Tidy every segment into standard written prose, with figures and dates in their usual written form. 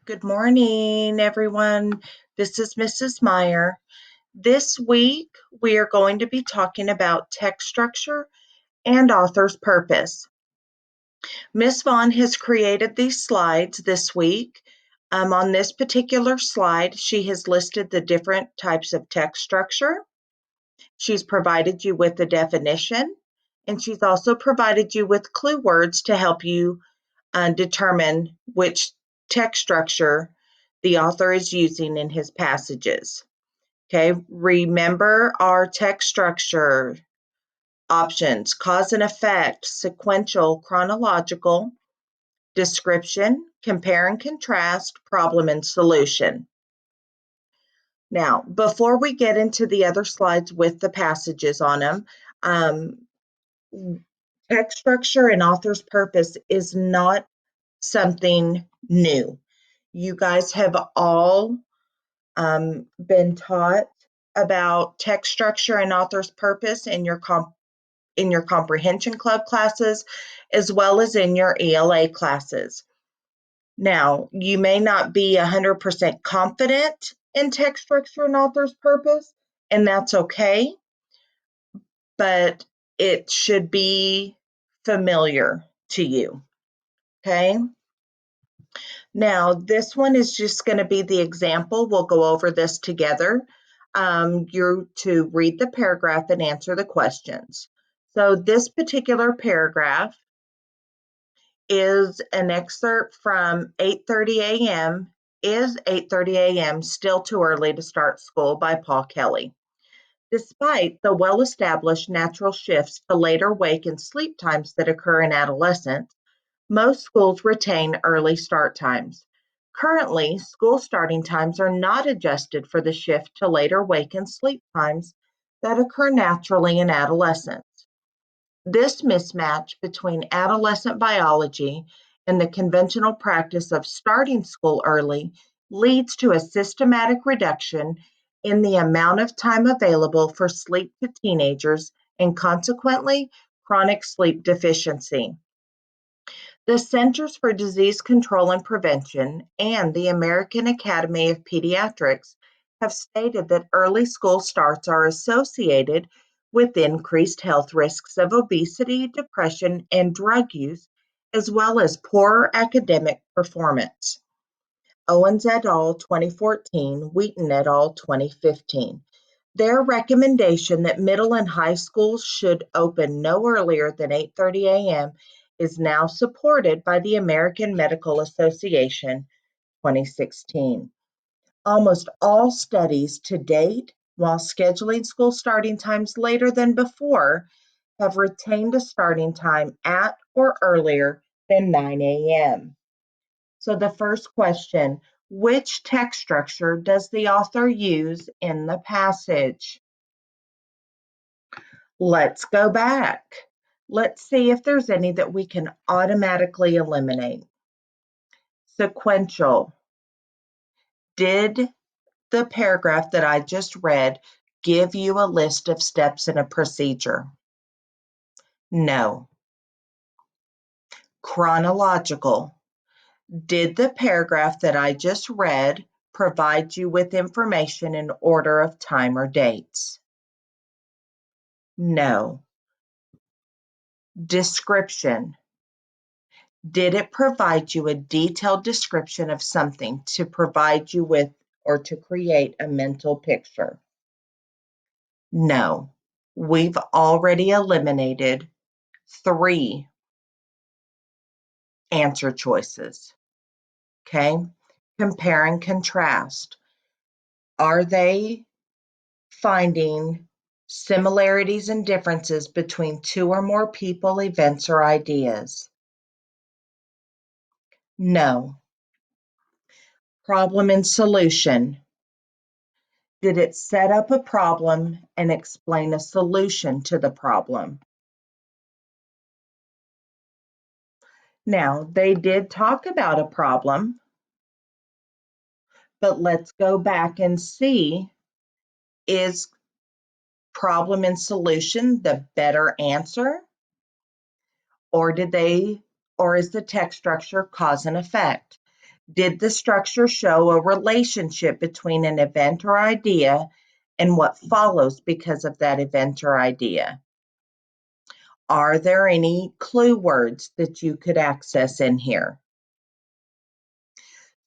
Good morning, everyone. This is Mrs. Meyer. This week, we are going to be talking about text structure and author's purpose. Ms. Vaughn has created these slides this week. On this particular slide, she has listed the different types of text structure. She's provided you with the definition, and she's also provided you with clue words to help you determine which text structure the author is using in his passages. Okay, remember our text structure options: cause and effect, sequential, chronological, description, compare and contrast, problem and solution. Now, before we get into the other slides with the passages on them, text structure and author's purpose is not something new. You guys have all been taught about text structure and author's purpose in your comprehension club classes, as well as in your ELA classes. Now, you may not be 100% confident in text structure and author's purpose, and that's okay, but it should be familiar to you, okay? Now, this one is just going to be the example. We'll go over this together. You're to read the paragraph and answer the questions. So this particular paragraph is an excerpt from 8:30 a.m. Is 8:30 a.m. still too early to start school by Paul Kelly? Despite the well-established natural shifts to later wake and sleep times that occur in adolescence, most schools retain early start times. Currently, school starting times are not adjusted for the shift to later wake and sleep times that occur naturally in adolescence. This mismatch between adolescent biology and the conventional practice of starting school early leads to a systematic reduction in the amount of time available for sleep to teenagers and consequently chronic sleep deficiency. The Centers for Disease Control and Prevention and the American Academy of Pediatrics have stated that early school starts are associated with increased health risks of obesity, depression, and drug use, as well as poorer academic performance. Owens et al. 2014, Wheaton et al. 2015. Their recommendation that middle and high schools should open no earlier than 8:30 a.m. is now supported by the American Medical Association 2016. Almost all studies to date, while scheduling school starting times later than before, have retained a starting time at or earlier than 9 a.m. So the first question, which text structure does the author use in the passage? Let's go back. Let's see if there's any that we can automatically eliminate. Sequential. Did the paragraph that I just read give you a list of steps in a procedure? No. Chronological. Did the paragraph that I just read provide you with information in order of time or dates? No. Description. Did it provide you a detailed description of something to provide you with or to create a mental picture? No. We've already eliminated 3 answer choices. Okay? Compare and contrast. Are they finding similarities and differences between 2 or more people, events, or ideas? No. Problem and solution. Did it set up a problem and explain a solution to the problem? Now, they did talk about a problem, but let's go back and see, is problem and solution the better answer? Or is the text structure cause and effect? Did the structure show a relationship between an event or idea and what follows because of that event or idea? Are there any clue words that you could access in here?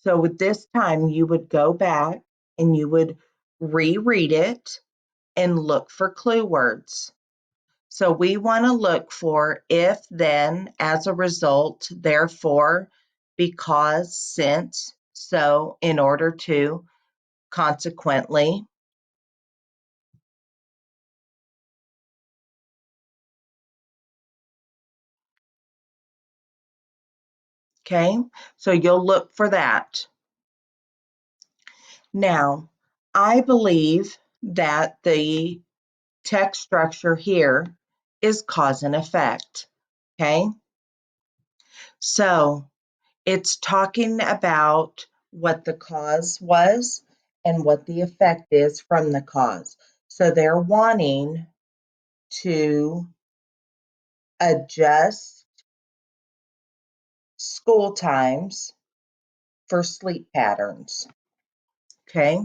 So with this time, you would go back and you would reread it and look for clue words. So we want to look for if, then, as a result, therefore, because, since, so, in order to, consequently. Okay, so you'll look for that. Now, I believe that the text structure here is cause and effect. Okay, so it's talking about what the cause was and what the effect is from the cause. So they're wanting to adjust school times for sleep patterns. Okay.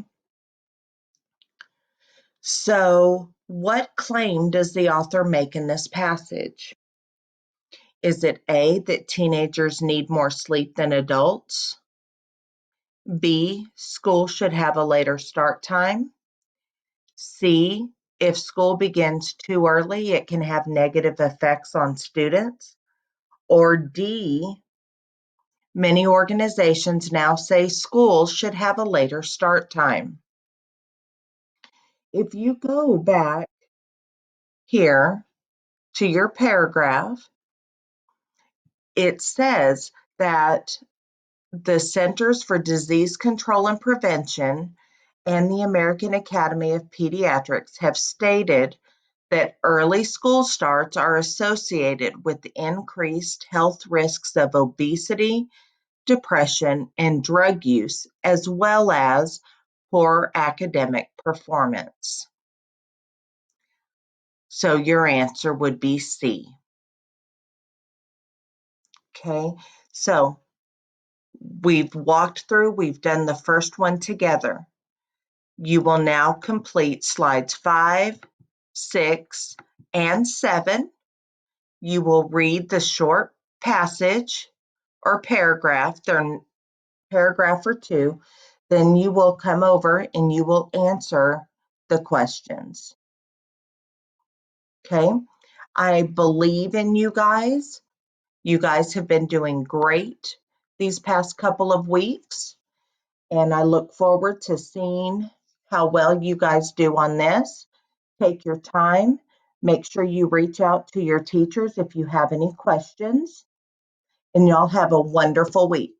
So, what claim does the author make in this passage? Is it A, that teenagers need more sleep than adults? B, school should have a later start time? C, if school begins too early, it can have negative effects on students? Or D, many organizations now say schools should have a later start time. If you go back here to your paragraph, it says that the Centers for Disease Control and Prevention and the American Academy of Pediatrics have stated that early school starts are associated with increased health risks of obesity, depression, and drug use, as well as poor academic performance. So your answer would be C. Okay, so we've walked through, we've done the first one together. You will now complete slides 5, 6, and 7. You will read the short passage or paragraph, they're paragraph or two, then you will come over and you will answer the questions. Okay, I believe in you guys. You guys have been doing great these past couple of weeks, and I look forward to seeing how well you guys do on this. Take your time. Make sure you reach out to your teachers if you have any questions, and y'all have a wonderful week.